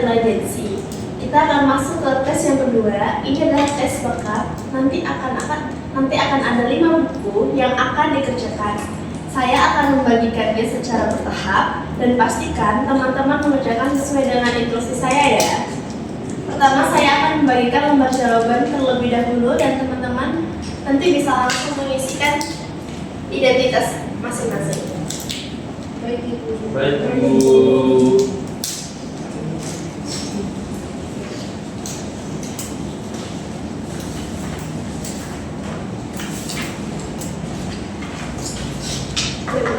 intelijensi. Kita akan masuk ke tes yang kedua. Ini adalah tes bakat. Nanti akan ada 5 buku yang akan dikerjakan. Saya akan membagikannya secara bertahap dan pastikan teman-teman mengerjakan sesuai dengan instruksi saya ya. Pertama, saya akan membagikan lembar jawaban terlebih dahulu dan teman-teman nanti bisa langsung mengisikan identitas masing-masing. Baik, Ibu. Baik, Bu.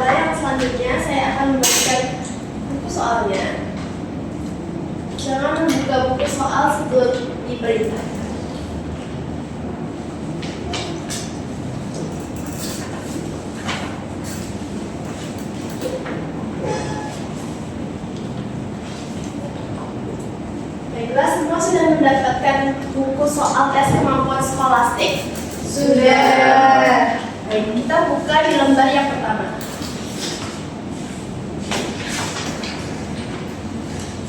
Yang selanjutnya saya akan membagikan buku soalnya. Jangan membuka buku soal sebelum diperintahkan. Baiklah, semua sudah mendapatkan buku soal tes kemampuan skolastik? Sudah. Baik, kita buka di lembar yang pertama.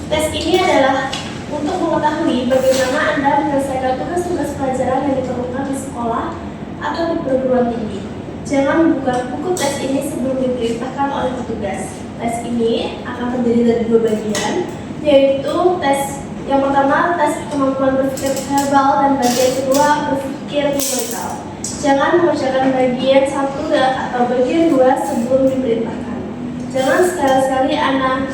Tes ini adalah untuk mengetahui bagaimana Anda menyelesaikan tugas-tugas pelajaran yang diperlukan di sekolah atau di perguruan tinggi. Jangan membuka buku tes ini sebelum diperintahkan oleh petugas. Tes ini akan terdiri dari 2 bagian, yaitu tes yang pertama tes kemampuan berpikir verbal dan bagian kedua berpikir numerikal. Jangan mengerjakan bagian 1 atau bagian 2 sebelum diperintahkan. Jangan sekali-sekali Anda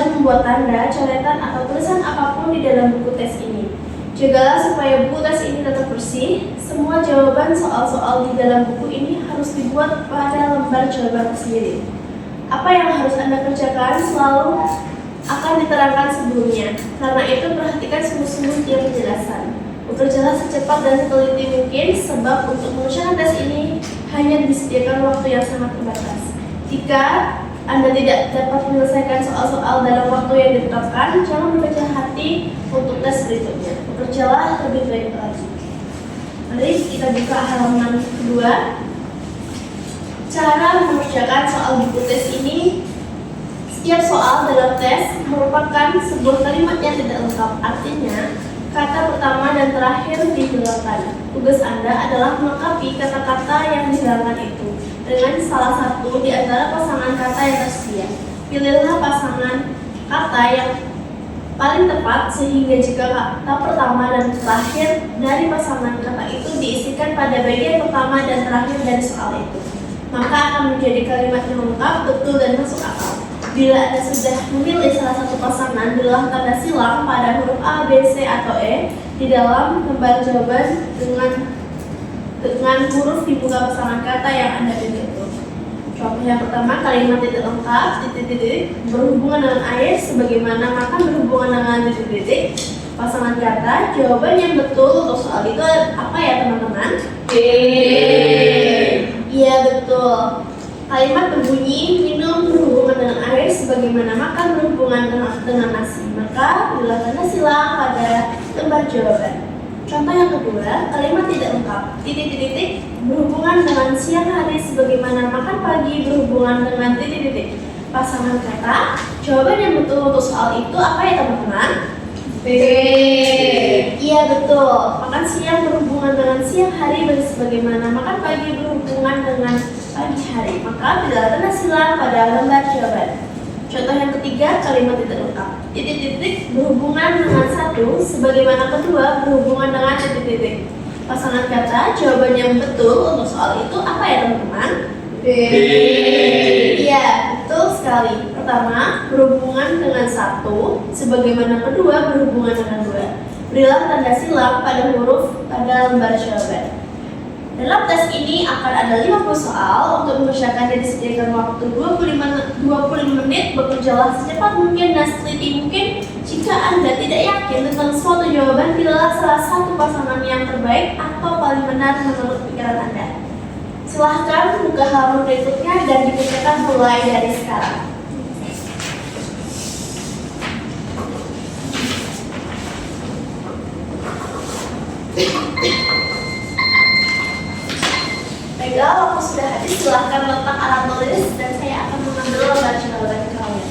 membuat tanda, coretan, atau tulisan apapun di dalam buku tes ini. Jagalah supaya buku tes ini tetap bersih. Semua jawaban soal-soal di dalam buku ini harus dibuat pada lembar jawaban sendiri. Apa yang harus Anda kerjakan selalu akan diterangkan sebelumnya. Karena itu perhatikan sungguh-sungguh tiap penjelasan. Bekerjalah secepat dan seteliti mungkin, sebab untuk mengerjakan tes ini hanya disediakan waktu yang sangat terbatas. Jika Anda tidak dapat menyelesaikan soal-soal dalam waktu yang ditetapkan, jangan berkecil hati untuk tes berikutnya. Bekerjalah lebih baik lagi. Mari kita buka halaman kedua. Cara mengerjakan soal buku tes ini. Setiap soal dalam tes merupakan sebuah kalimat yang tidak lengkap. Artinya, kata pertama dan terakhir dihilangkan. Tugas Anda adalah melengkapi kata-kata yang dihilangkan itu dengan salah satu di antara pasangan kata yang tersedia. Pilihlah pasangan kata yang paling tepat sehingga jika kata pertama dan terakhir dari pasangan kata itu diisikan pada bagian pertama dan terakhir dari soal itu, maka akan menjadi kalimat yang lengkap, betul, dan masuk akal. Bila Anda sudah memilih salah satu pasangan, berilah tanda silang pada huruf A, B, C, atau E di dalam lembar jawaban dengan huruf di muka pasangan kata yang Anda pilih itu. Contoh yang pertama, kalimat tidak lengkap, titik-titik, berhubungan dengan air, sebagaimana makan berhubungan dengan titik-titik. Pasangan kata, jawaban yang betul untuk soal itu apa ya teman-teman? B. Iya, betul. Kalimat berbunyi, minum berhubungan dengan air, sebagaimana makan berhubungan dengan nasi. Maka berilah tanda silang pada lembar jawaban. Contoh yang kedua, kalimat tidak lengkap, titik-titik, berhubungan dengan siang hari, sebagaimana makan pagi berhubungan dengan titik-titik. Pasangan kata, jawaban yang betul untuk soal itu apa ya teman-teman? B. Iya, betul. Makan siang berhubungan dengan siang hari, sebagaimana makan pagi berhubungan dengan pagi hari. Maka berilah tanda silang pada lembar jawaban. Contoh yang ketiga, kalimat tidak lengkap, titik-titik, berhubungan dengan satu, sebagaimana kedua berhubungan dengan titik-titik. Pasangan kata, jawaban yang betul untuk soal itu apa ya teman-teman? B. Iya, betul sekali. Pertama, berhubungan dengan satu, sebagaimana kedua berhubungan dengan dua. Berilah tanda silang pada huruf pada lembar jawaban. Dalam tes ini akan ada 50 soal. Untuk mengerjakannya disediakan waktu 25 menit. Bekerjalah secepat mungkin dan seteliti mungkin. Jika Anda tidak yakin tentang suatu jawaban, pilihlah salah satu pasangan yang terbaik atau paling benar menurut pikiran Anda. Silahkan buka halaman berikutnya dan dikerjakan mulai dari sekarang. Baiklah, waktu sudah habis, silahkan letak alat tulis dan saya akan mengambil lembar jawaban kalian.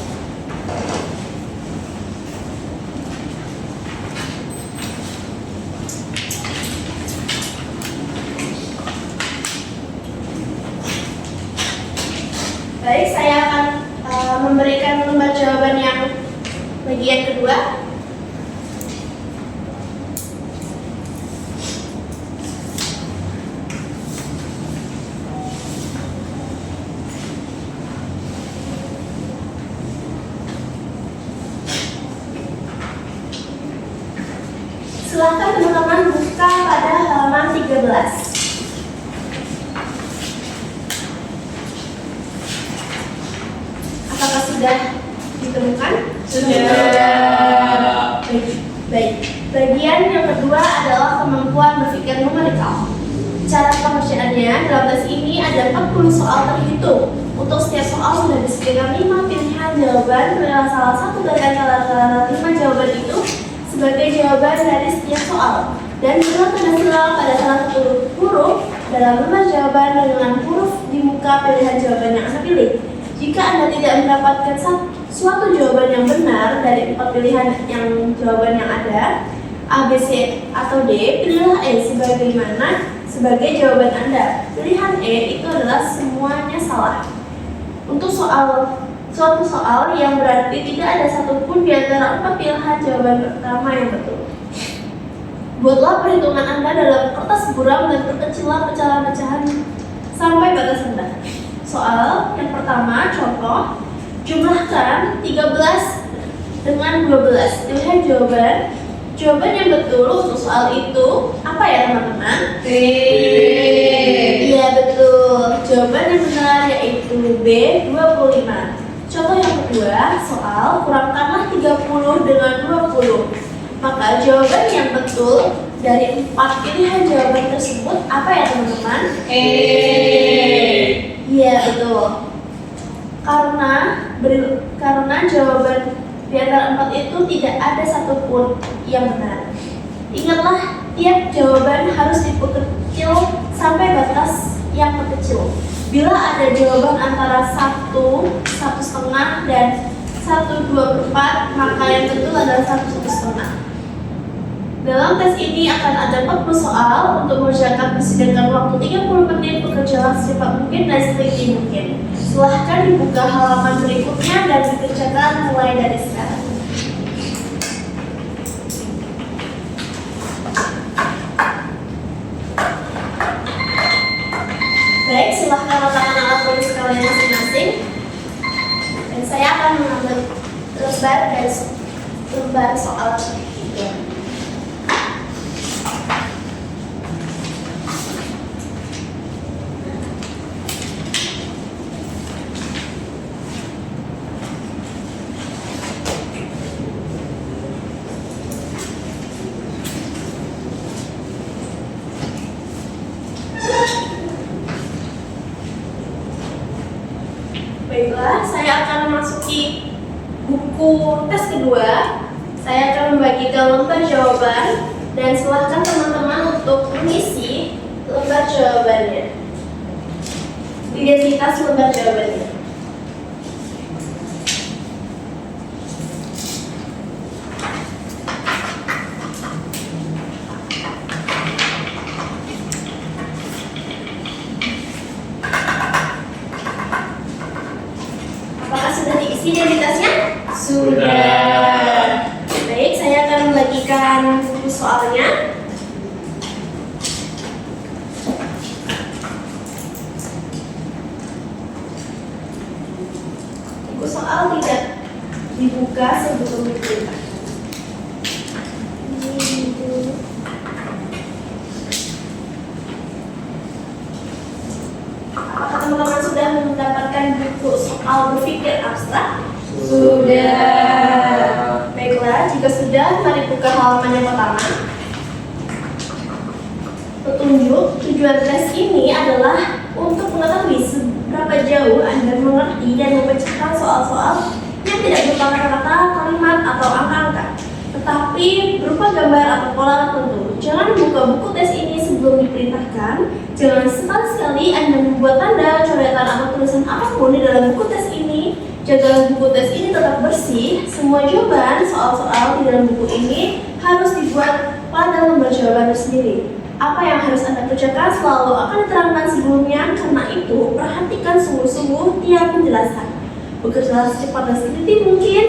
Baik, saya akan memberikan lembar jawaban yang bagian kedua. Silakan teman-teman buka pada halaman 13. Apakah sudah ditemukan? Sudah. Baik. Bagian yang kedua adalah kemampuan berpikir numerikal. Cara pengerjaannya, dalam tes ini ada 40 soal terhitung. Untuk setiap soal sudah disediakan 5 pilihan jawaban. Pilihlah salah satu dari antara 5 jawaban itu sebagai jawaban dari setiap soal. Dan berilah tanda silang pada salah satu huruf dalam lembar jawaban dengan huruf di muka pilihan jawaban yang Anda pilih. Jika Anda tidak mendapatkan suatu jawaban yang benar dari 4 pilihan yang jawaban yang ada, A, B, C, atau D, pilihlah E sebagai jawaban Anda. Pilihan E itu adalah semuanya salah. Untuk suatu soal yang berarti tidak ada satupun di antara 4 pilihan jawaban pertama yang betul. Buatlah perhitungan Anda dalam kertas buram dan perkecillah pecahan-pecahan sampai batas rendah. Soal yang pertama, contoh, jumlahkan 13 dengan 12. Pilihan jawaban. Jawaban yang betul untuk soal itu apa ya teman-teman? B. Iya betul. Jawaban yang benar yaitu B, 25. Contoh yang kedua, soal kurangkanlah 30 dengan 20. Maka jawaban yang betul dari 4 pilihan jawaban tersebut apa ya teman-teman? E. Iya betul. Karena jawaban di antara 4 itu tidak ada satupun yang benar. Ingatlah, tiap jawaban harus diperkecil sampai batas yang terkecil. Bila ada jawaban antara 1, 1,5 dan 1/24, maka yang betul adalah 1,5. Dalam tes ini akan ada 40 soal. Untuk mengerjakan disediakan waktu 30 menit. Bekerjalah secepat mungkin dan seteliti mungkin. Silahkan dibuka halaman berikutnya dan dikerjakan mulai dari sekarang. Baik, silahkan letakkan alat tulis kalian masing-masing. Dan saya akan mengambil lembar soal itu. Baiklah, saya akan memasuki buku tes kedua. Saya akan membagikan lembar jawaban dan silahkan teman-teman untuk mengisi lembar jawabannya. Identitas lembar jawabannya. Apakah sudah diisi identitasnya? Sudah. Baik, saya akan membagikan buku soalnya. Buku soal tidak dibuka sebelum dibuka. Apakah teman-teman sudah mendapatkan buku soal berpikir abstrak? Sudah. Baiklah, jika sudah, mari buka halaman yang pertama. Petunjuk tujuan tes ini adalah untuk mengetahui seberapa jauh Anda mengerti dan memecahkan soal-soal yang tidak berupa kata-kata, kalimat, atau angka-angka, tetapi berupa gambar atau pola tertentu. Jangan buka buku tes ini sebelum diperintahkan. Jangan sekali-sekali Anda membuat tanda, coretan, atau tulisan apapun di dalam buku tes ini. Jagalah buku tes ini tetap bersih. Semua jawaban soal-soal di dalam buku ini harus dibuat pada lembar jawaban tersendiri. Apa yang harus Anda kerjakan selalu akan diterangkan sebelumnya, karena itu perhatikan sungguh-sungguh tiap penjelasan. Bekerjalah secepat dan sedikit mungkin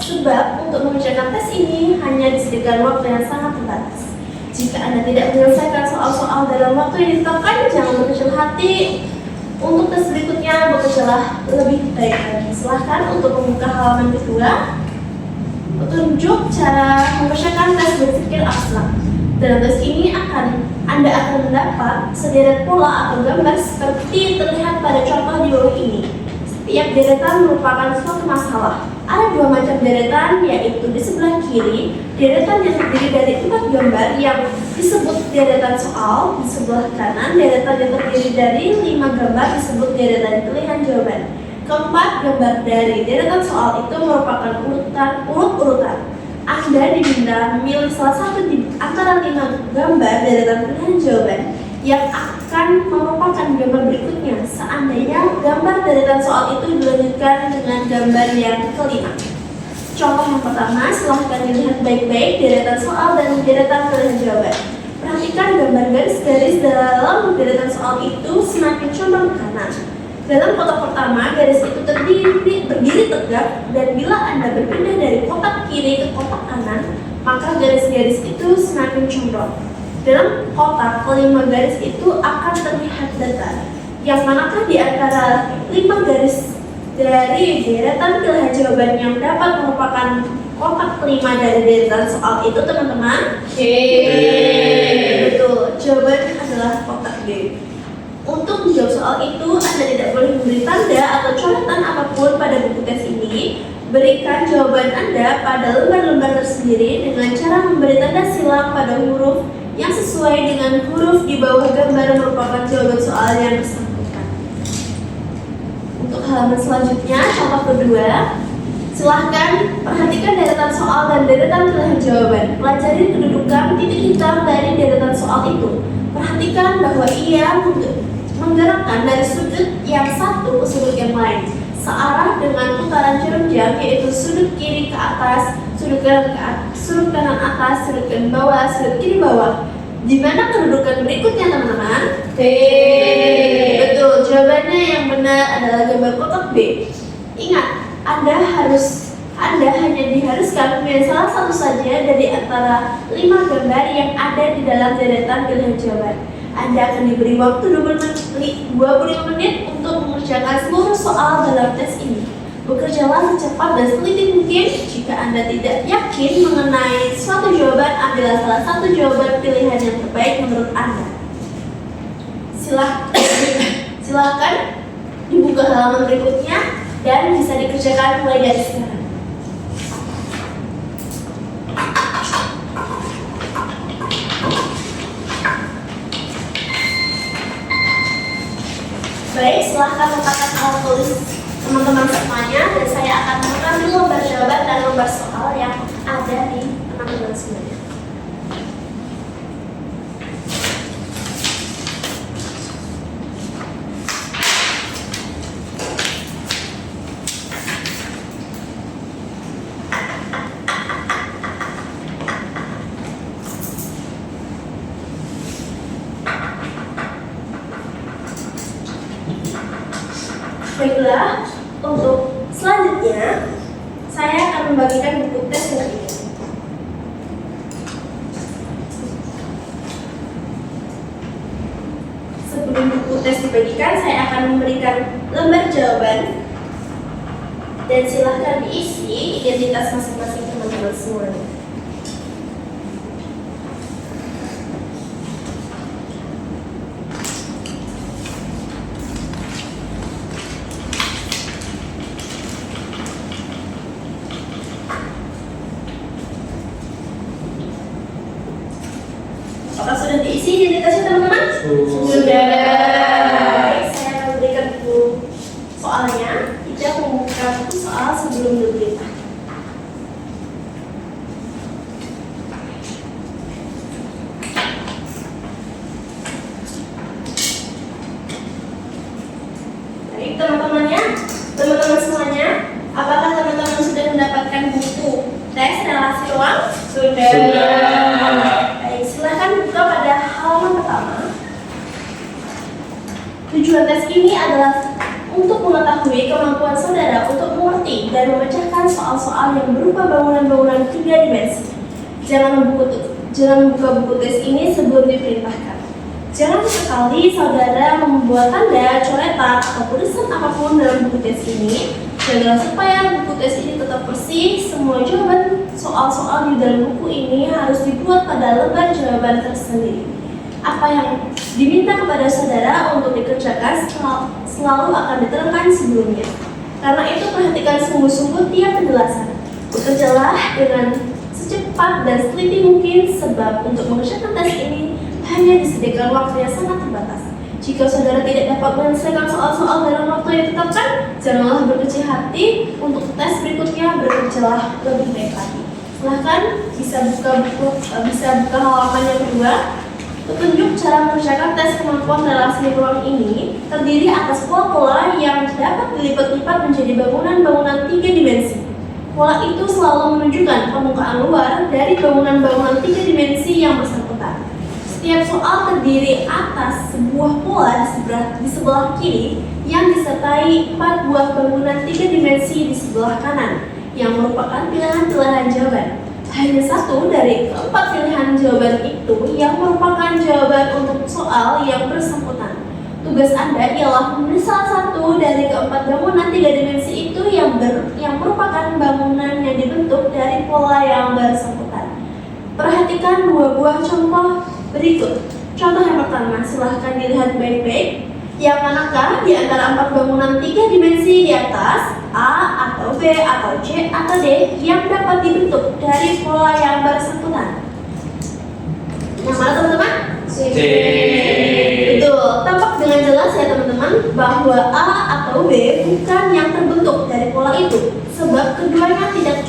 sebab untuk mengerjakan tes ini hanya disediakan waktu yang sangat terbatas. Jika Anda tidak menyelesaikan soal-soal dalam waktu yang ditetapkan, jangan berkecil hati. Untuk tes berikutnya, bekerjalah lebih baik lagi. Silahkan untuk membuka halaman kedua. Petunjuk cara mengerjakan tes berpikir abstrak. Dalam tes ini Anda akan mendapat sederet pola atau gambar seperti terlihat pada contoh di bawah ini. Setiap deretan merupakan suatu masalah. Ada dua macam deretan, yaitu di sebelah kiri, deretan yang terdiri dari 4 gambar yang disebut deretan soal. Di sebelah kanan, deretan yang terdiri dari 5 gambar disebut deretan pilihan jawaban. Keempat gambar dari deretan soal itu merupakan urut-urutan. Anda diminta memilih salah satu di antara 5 gambar deretan pilihan jawaban yang akan merupakan gambar berikutnya. Seandainya gambar deretan soal itu dilanjutkan dengan gambar yang kelima. Contoh yang pertama, silahkan dilihat baik-baik deretan soal dan deretan pilihan jawaban. Perhatikan gambar garis-garis dalam deretan soal itu semakin condong ke kanan. Dalam kotak pertama, garis itu berdiri tegak, dan bila Anda berpindah dari kotak kiri ke kotak kanan, maka garis-garis itu semakin condong. Dalam kotak kelima, garis itu akan terlihat datar. Yang manakah di antara 5 garis dari deretan pilihan jawaban yang dapat merupakan kotak kelima dari deretan soal itu, teman-teman? Betul, jawabannya adalah kotak D. Untuk menjawab soal itu, Anda tidak boleh memberi tanda atau coretan apapun pada buku tes ini. Berikan jawaban Anda pada lembar-lembar tersendiri dengan cara memberi tanda silang pada huruf yang sesuai dengan huruf di bawah gambar merupakan jawaban soal yang bersangkutan. Untuk halaman selanjutnya, contoh kedua, silahkan perhatikan deretan soal dan deretan pilihan jawaban. Pelajari kedudukan titik hitam dari deretan soal itu. Perhatikan bahwa ia menggerakkan dari sudut yang satu ke sudut yang lain, searah dengan putaran jarum jam, yaitu sudut kiri ke atas, sudut kanan atas, sudut kanan bawah, sudut kiri bawah. Di mana kedudukan berikutnya, teman-teman? Betul, jawabannya yang benar adalah gambar kotak B. Ingat, Anda hanya diharuskan memilih salah satu saja dari antara 5 gambar yang ada di dalam deretan pilihan jawaban. Anda akan diberi waktu 25 menit untuk mengerjakan seluruh soal dalam tes ini. Bekerjalah secepat dan seliti mungkin. Jika Anda tidak yakin mengenai suatu jawaban, ambillah salah satu jawaban pilihan yang terbaik menurut Anda. Silakan dibuka halaman berikutnya dan bisa dikerjakan mulai dari sekarang. Baik, silahkan letakkan alat tulis teman-teman semuanya, dan saya akan mengambil lembar jawaban dan lembar soal yang ada di teman-teman semuanya. Baiklah, untuk selanjutnya saya akan membagikan buku tes seperti ini. Sebelum buku tes dibagikan, saya akan memberikan lembar jawaban dan silahkan diisi identitas masing-masing teman-teman semuanya. Apakah sudah diisi identitasnya, teman-teman? Sudah. Baik, saya akan berikan buku soalnya. Tidak membuka buku soal sebelum diberitahu. Baik, teman-teman semuanya, apakah teman-teman sudah mendapatkan buku tes relasi ruang? Sudah. Baik, silakan buka pada halaman Tujuan tes ini adalah untuk mengetahui kemampuan saudara untuk mengerti dan memecahkan soal-soal yang berupa bangunan-bangunan 3 dimensi. Jangan membuka buku tes ini sebelum diperintahkan. Jangan sekali saudara membuat tanda, coretan, atau tulisan apapun dalam buku tes ini. Jagalah supaya buku tes ini tetap bersih. Semua jawaban soal-soal di dalam buku ini harus dibuat pada lembar jawaban tersendiri. Apa yang diminta kepada saudara untuk dikerjakan selalu akan diterangkan sebelumnya. Karena itu perhatikan sungguh-sungguh tiap penjelasan. Bekerjalah dengan secepat dan seteliti mungkin sebab untuk mengerjakan tes ini hanya disediakan waktu yang sangat terbatas. Jika saudara tidak dapat menyelesaikan soal-soal dalam waktu yang ditetapkan, janganlah berkecil hati. Untuk tes berikutnya bekerjalah lebih baik lagi. Silahkan bisa buka halaman yang kedua. Petunjuk cara mengerjakan tes kemampuan relasi ruang ini terdiri atas pola-pola yang dapat dilipat-lipat menjadi bangunan-bangunan 3 dimensi. Pola itu selalu menunjukkan permukaan luar dari bangunan-bangunan 3 dimensi yang bersangkutan. Setiap soal terdiri atas sebuah pola di sebelah kiri yang disertai 4 buah bangunan 3 dimensi di sebelah kanan yang merupakan pilihan-pilihan jawaban. Hanya satu dari keempat pilihan jawaban itu yang merupakan jawaban untuk soal yang bersangkutan. Tugas Anda ialah memilih salah satu dari keempat bangunan 3 dimensi itu yang merupakan bangunan yang dibentuk dari pola yang bersangkutan. Perhatikan 2 buah contoh berikut. Contoh yang pertama, silahkan dilihat baik-baik. Yang manakah di antara 4 bangunan 3 dimensi di atas, A atau B atau C atau D, yang dapat dibentuk dari pola yang bersangkutan? Yang mana teman-teman? C. Betul, tampak dengan jelas ya teman-teman bahwa A atau B bukan yang terbentuk dari pola itu, sebab keduanya tidak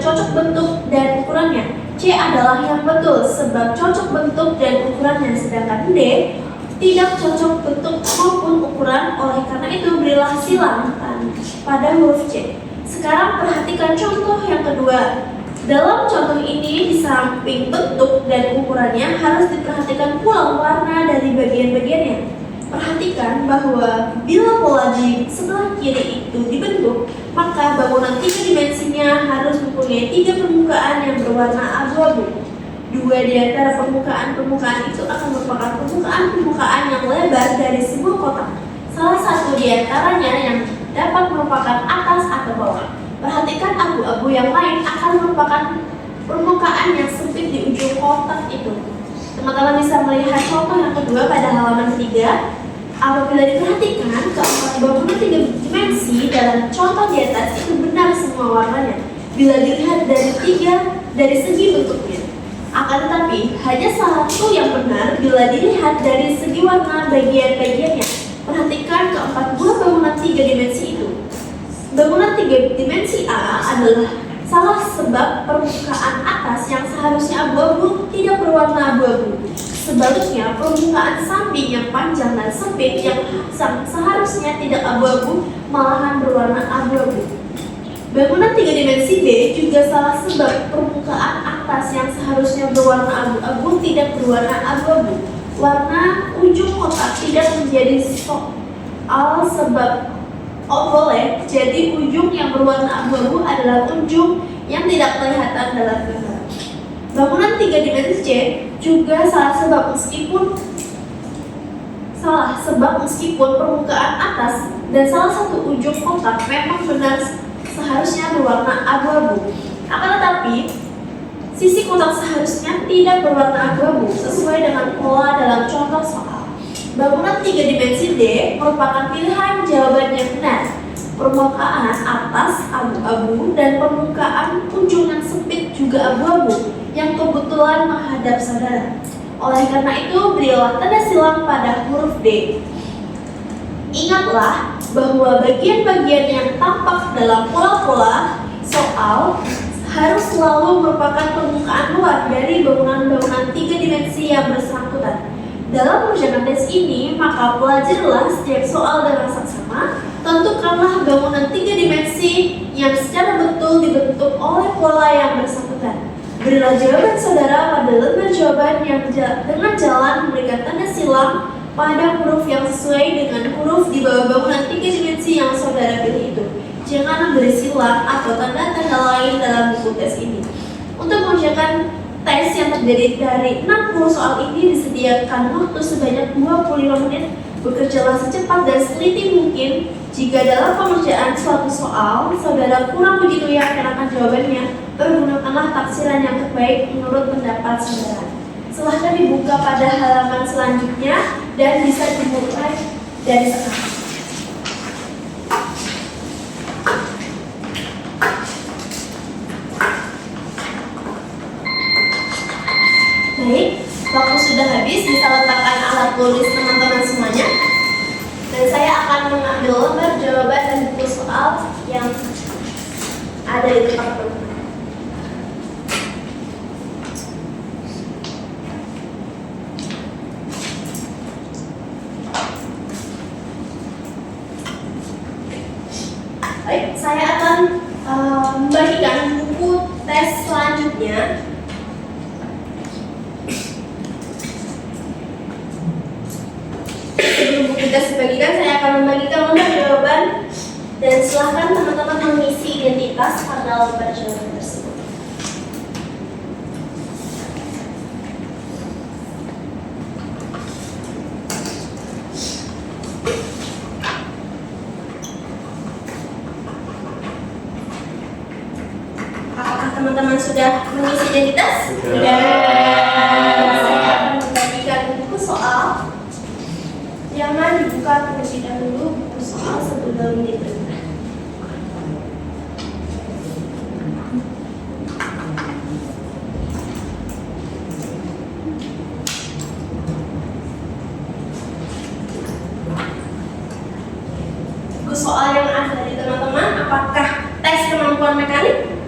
cocok bentuk dan ukurannya. C adalah yang betul sebab cocok bentuk dan ukurannya, sedangkan D tidak cocok bentuk maupun ukuran. Oleh karena itu berilah silang pada huruf C. Sekarang perhatikan contoh yang kedua. Dalam contoh ini di samping bentuk dan ukurannya harus diperhatikan pula warna dari bagian-bagiannya. Perhatikan bahwa bila pola di sebelah kiri itu dibentuk, maka bangunan 3 dimensinya harus mempunyai 3 permukaan yang berwarna abu-abu. 2 di antara permukaan itu akan merupakan permukaan yang lebar dari sebuah kotak. Salah satu di antaranya yang dapat merupakan atas atau bawah. Perhatikan abu-abu yang lain akan merupakan permukaan yang sempit di ujung kotak itu. Teman-teman bisa melihat contoh yang kedua pada halaman 3. Apabila diperhatikan, keempat bangunan 3 dimensi dalam contoh di atas itu benar semua warnanya bila dilihat dari segi bentuknya. Akan tetapi, hanya satu yang benar bila dilihat dari segi warna bagian-bagiannya. Perhatikan keempat buah bangunan 3 dimensi itu. Bangunan 3 dimensi A adalah salah sebab permukaan atas yang seharusnya abu-abu tidak berwarna abu-abu. Sebaliknya, permukaan samping yang panjang dan sempit yang seharusnya tidak abu-abu malahan berwarna abu-abu. Bangunan 3 dimensi B juga salah sebab permukaan atas yang seharusnya berwarna abu-abu tidak berwarna abu-abu. Warna ujung kotak tidak menjadi soal sebab boleh jadi ujung yang berwarna abu-abu adalah ujung yang tidak kelihatan dalam gambar. Bangunan 3 dimensi C juga salah sebab meskipun permukaan atas dan salah satu ujung kotak memang benar seharusnya berwarna abu-abu. Akan tetapi, sisi kotak seharusnya tidak berwarna abu-abu sesuai dengan pola dalam contoh soal. Bangunan 3 dimensi D merupakan pilihan jawaban yang benar. Permukaan atas abu-abu dan permukaan ujung yang sempit juga abu-abu yang kebetulan menghadap saudara. Oleh karena itu, berilah tanda silang pada huruf D. Ingatlah bahwa bagian-bagian yang tampak dalam pola-pola soal harus selalu merupakan permukaan luar dari bangunan-bangunan 3 dimensi yang bersangkutan. Dalam mengerjakan tes ini, maka pelajarilah setiap soal dengan saksama. Tentukanlah bangunan 3 dimensi yang secara betul dibentuk oleh pola yang bersangkutan. Berilah jawaban saudara pada lembar jawaban yang dengan jalan memberikan tanda silang pada huruf yang sesuai dengan huruf di bawah bangunan 3 dimensi yang saudara pilih itu. Jangan memberi silang atau tanda-tanda lain dalam buku tes ini. Untuk mengerjakan tes yang terdiri dari 60 soal ini disediakan waktu sebanyak 25 menit. Bekerjalah secepat dan seliti mungkin. Jika dalam pengerjaan suatu soal, saudara kurang begitu yakin akan jawabannya, pergunakanlah taksiran yang terbaik menurut pendapat saudara. Silahkan dibuka pada halaman selanjutnya dan bisa dimulai dari sekarang. Baik, waktu sudah habis, bisa letakkan alat tulis teman-teman semuanya. Dan saya akan mengambil lembar jawaban dan buku soal yang ada di tempat teman-teman. Baik, saya akan membagikan buku tes selanjutnya. Sebelum buku tes dibagikan, saya akan membagikan lembar jawaban dan silahkan teman-teman mengisi identitas pada lembar jawaban tersebut. Apakah teman-teman sudah mengisi identitas? Sudah. Saya akan membagikan buku soal. Jangan dibuka terlebih dahulu buku soal sebelum diterima. Buku soal yang ada di teman-teman, apakah tes kemampuan mekanik?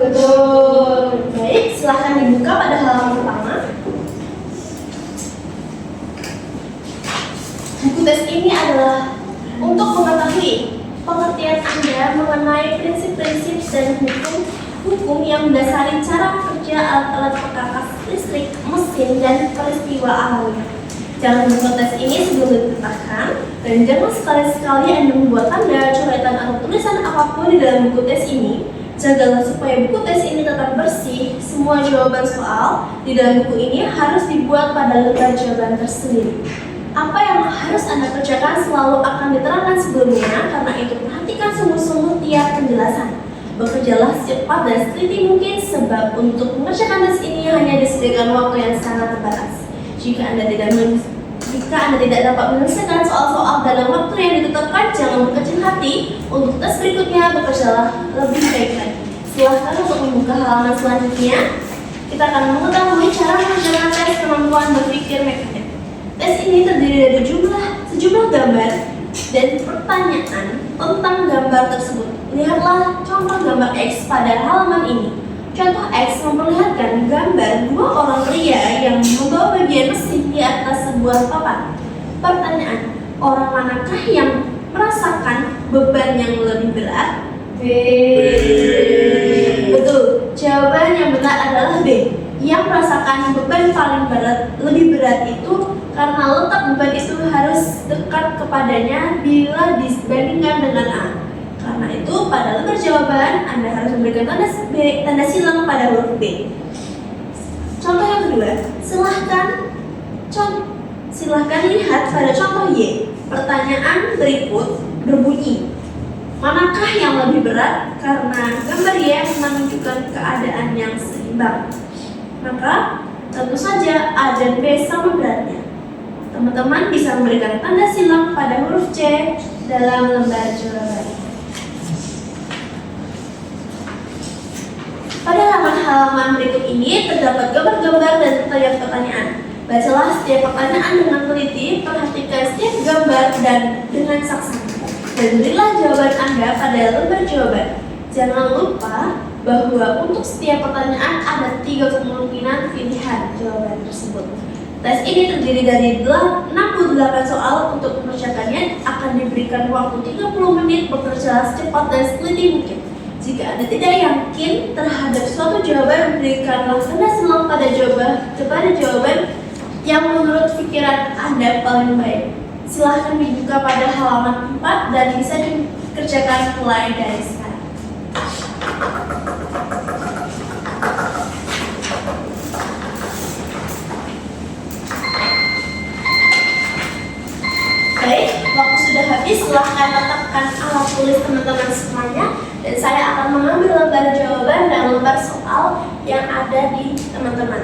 Betul. Baik, silahkan dibuka pada halaman pertama. Buku tes ini adalah untuk mengetahui pengertian Anda mengenai prinsip-prinsip dan hukum yang mendasari cara kerja alat-alat perkakas listrik, mesin, dan peristiwa alami. Jangan buku tes ini sebelum diletakkan, dan jangan sekali-sekali Anda membuat tanda, coretan, atau tulisan apapun di dalam buku tes ini. Jagalah supaya buku tes ini tetap bersih. Semua jawaban soal di dalam buku ini harus dibuat pada lembar jawaban tersendiri. Apa yang harus Anda kerjakan selalu akan diterangkan sebelumnya, karena itu perhatikan sungguh-sungguh tiap penjelasan. Bekerjalah secepat dan seliti mungkin, sebab untuk mengerjakan tes ini hanya disediakan waktu yang sangat terbatas. Jika Anda tidak dapat menyelesaikan soal-soal dalam waktu yang ditetapkan, jangan berkecil hati. Untuk tes berikutnya, bekerjalah lebih baik lagi. Silahkan untuk membuka halaman selanjutnya. Kita akan mengetahui cara mengerjakan tes kemampuan berpikir mekanik. Tes ini terdiri dari sejumlah gambar dan pertanyaan tentang gambar tersebut. Lihatlah contoh gambar X pada halaman ini. Contoh X memperlihatkan gambar dua orang pria yang membawa bagian mesin di atas sebuah papan. Pertanyaan, orang manakah yang merasakan beban yang lebih berat? B. Betul, jawaban yang benar adalah B. Yang merasakan beban paling lebih berat itu karena letak beban itu harus dekat kepadanya bila dibandingkan dengan A. Karena itu pada lembar jawaban Anda harus memberikan tanda silang pada huruf B. Contoh yang kedua, silahkan lihat pada contoh Y. Pertanyaan berikut berbunyi, manakah yang lebih berat? Karena gambar Y menunjukkan keadaan yang seimbang, maka tentu saja A dan B sama beratnya. Teman-teman bisa memberikan tanda silang pada huruf C dalam lembar jawaban. Pada halaman berikut ini terdapat gambar-gambar dan pertanyaan-pertanyaan. Bacalah setiap pertanyaan dengan teliti, perhatikan setiap gambar dan dengan saksama, dan berilah jawaban Anda pada lembar jawaban. Jangan lupa bahwa untuk setiap pertanyaan ada 3 kemungkinan pilihan jawaban tersebut. Tes ini terdiri dari 68 soal. Untuk mengerjakannya akan diberikan waktu 30 menit. Bekerja secepat dan seliti mungkin. Jika Anda tidak yakin terhadap suatu jawaban, berikanlah tanda silang pada jawaban yang menurut pikiran Anda paling baik. Silahkan dibuka pada halaman 4 dan bisa dikerjakan mulai dari sekarang. Baik, waktu sudah habis, silahkan letakkan alat tulis teman-teman semuanya dan saya akan mengambil lembar jawaban dan lembar soal yang ada di teman-teman.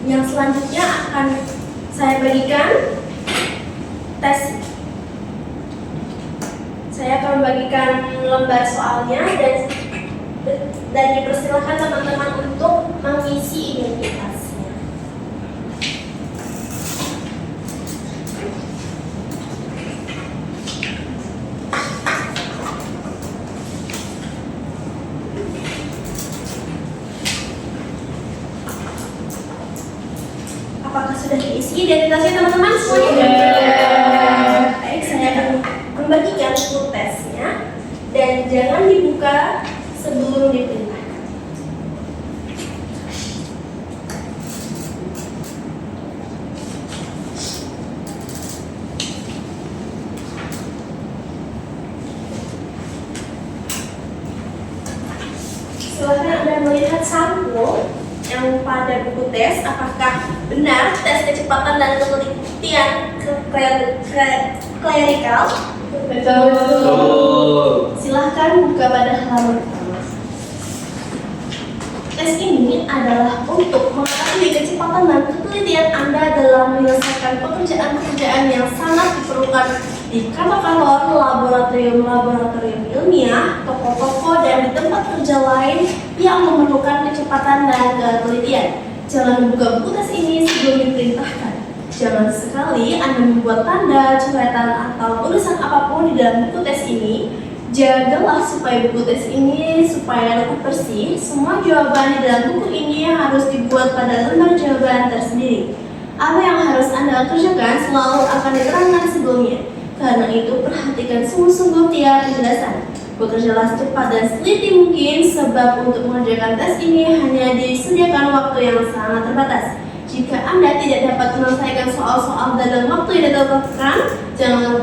Yang selanjutnya akan saya bagikan tes. Saya akan membagikan lembar soalnya dan dipersilakan teman-teman untuk mengisi identitasnya. Apakah sudah diisi identitasnya teman-teman semuanya? Baik, saya akan membagikan full tesnya dan jangan dibuka sebelum diperintahkan. Silakan Anda melihat sampul yang pada buku tes, apakah benar tes kecepatan dan ketelitian klerikal? Betul. Silahkan buka pada halaman pertama. Tes ini adalah untuk mengetahui kecepatan dan ketelitian Anda dalam menyelesaikan pekerjaan-pekerjaan yang sangat diperlukan di kantor, laboratorium ilmiah, toko-toko, dan di tempat kerja lain yang memerlukan kecepatan dan ketelitian. Jangan membuka buku tes ini sebelum diperintahkan. Jangan sekali Anda membuat tanda, coretan, atau tulisan apapun di dalam buku tes ini. Jagalah supaya buku tes ini supaya tetap bersih. Semua jawaban di dalam buku ini harus dibuat pada lembar jawaban tersendiri. Apa yang harus Anda kerjakan selalu akan diterangkan sebelumnya. Karena itu, perhatikan sungguh-sungguh tiap penjelasan. Bekerjalah secepat dan seliti mungkin, sebab untuk mengerjakan tes ini hanya disediakan waktu yang sangat terbatas. Jika Anda tidak dapat menyelesaikan soal-soal dalam waktu yang ditentukan, janganlah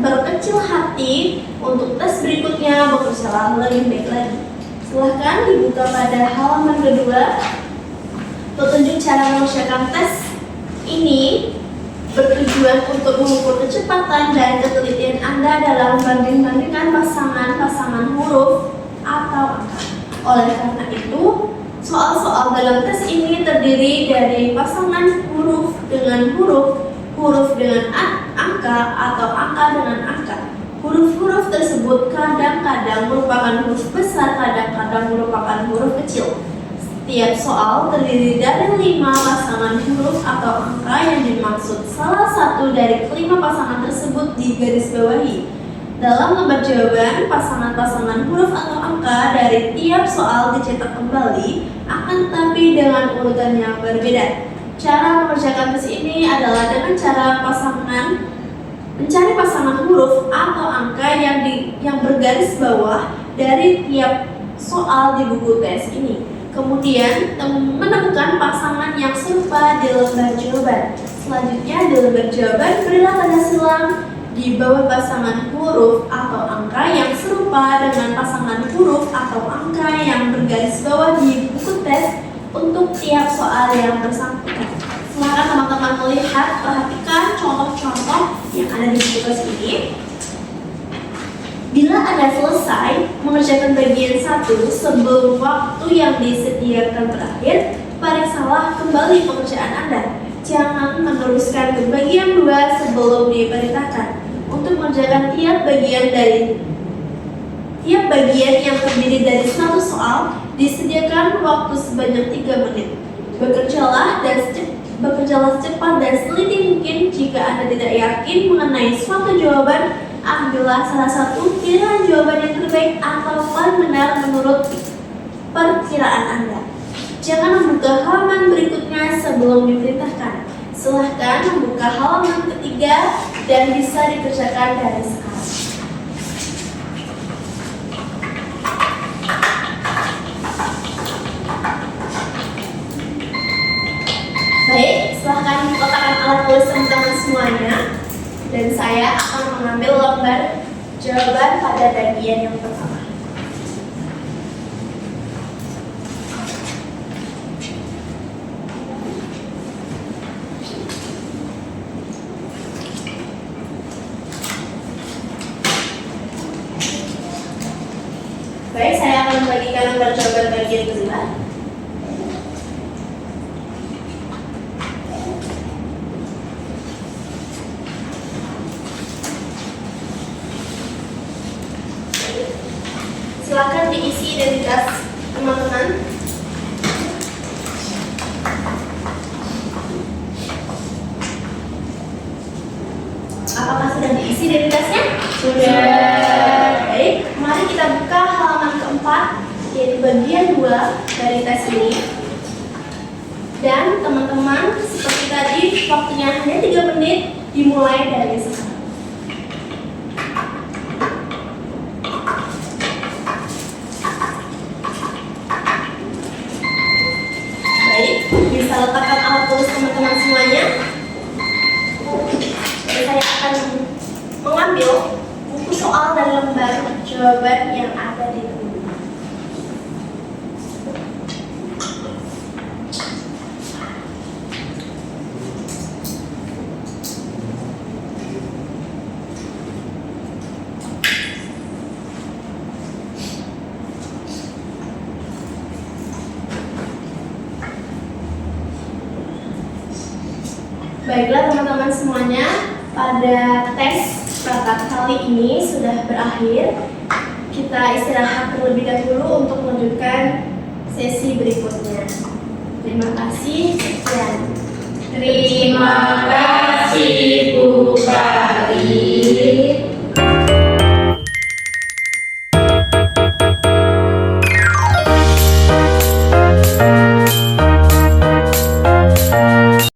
berkecil hati. Untuk tes berikutnya, bekerjalah lebih baik lagi. Silahkan dibuka pada halaman kedua. Petunjuk cara mengerjakan tes ini bertujuan untuk mengukur kecepatan dan ketelitian Anda dalam membanding-bandingkan pasangan-pasangan huruf atau angka. Oleh karena itu, soal-soal dalam tes ini terdiri dari pasangan huruf dengan huruf, huruf dengan angka, atau angka dengan angka. Huruf-huruf tersebut kadang-kadang merupakan huruf besar, kadang-kadang merupakan huruf kecil. Setiap soal terdiri dari 5 pasangan huruf atau angka yang dimaksud salah satu dari kelima pasangan tersebut digarisbawahi. Dalam lembar jawaban, pasangan-pasangan huruf atau angka dari tiap soal dicetak kembali, akan tetapi dengan urutan yang berbeda. Cara mengerjakan tes ini adalah dengan cara mencari pasangan huruf atau angka yang bergaris bawah dari tiap soal di buku tes ini. Kemudian menemukan pasangan yang serupa di lembar jawaban. Selanjutnya di lembar jawaban berilah tanda silang di bawah pasangan huruf atau angka yang serupa dengan pasangan huruf atau angka yang bergaris bawah di buku tes untuk tiap soal yang bersangkutan. Silakan teman-teman melihat, perhatikan contoh-contoh yang ada di buku tes ini. Bila Anda selesai mengerjakan bagian 1 sebelum waktu yang disediakan berakhir, periksalah kembali pekerjaan Anda. Jangan meneruskan ke bagian 2 sebelum diperintahkan. Untuk mengerjakan tiap bagian yang terdiri dari 1 soal, disediakan waktu sebanyak 3 menit. Bekerjalah secepat dan seliti mungkin. Jika Anda tidak yakin mengenai suatu jawaban, ambillah salah satu pilihan jawaban yang terbaik atau paling benar menurut perkiraan Anda. Jangan membuka halaman berikutnya sebelum diperintahkan. Silahkan membuka halaman ketiga dan bisa dikerjakan dari sekarang. Baik, silahkan kotakkan alat tulis teman-teman semuanya. Dan saya akan mengambil lembar jawaban pada bagian yang pertama. Baik, saya akan membagikan lembar jawaban bagian kedua. Silakan diisi identitas teman-teman. Apakah sudah diisi identitasnya? Sudah. Baik, mari kita buka halaman keempat, yaitu bagian 2 dari tes ini. Dan teman-teman, seperti tadi, waktunya hanya 3 menit, dimulai dari sekarang. Baik, bisa letakkan alat tulis teman-teman semuanya. Saya akan mengambil buku soal dan lembar jawaban yang ada di teman-teman. Baiklah teman-teman semuanya, pada tes praktek kali ini sudah berakhir. Kita istirahat terlebih dahulu untuk melanjutkan sesi berikutnya. Terima kasih. Sekian. Terima kasih.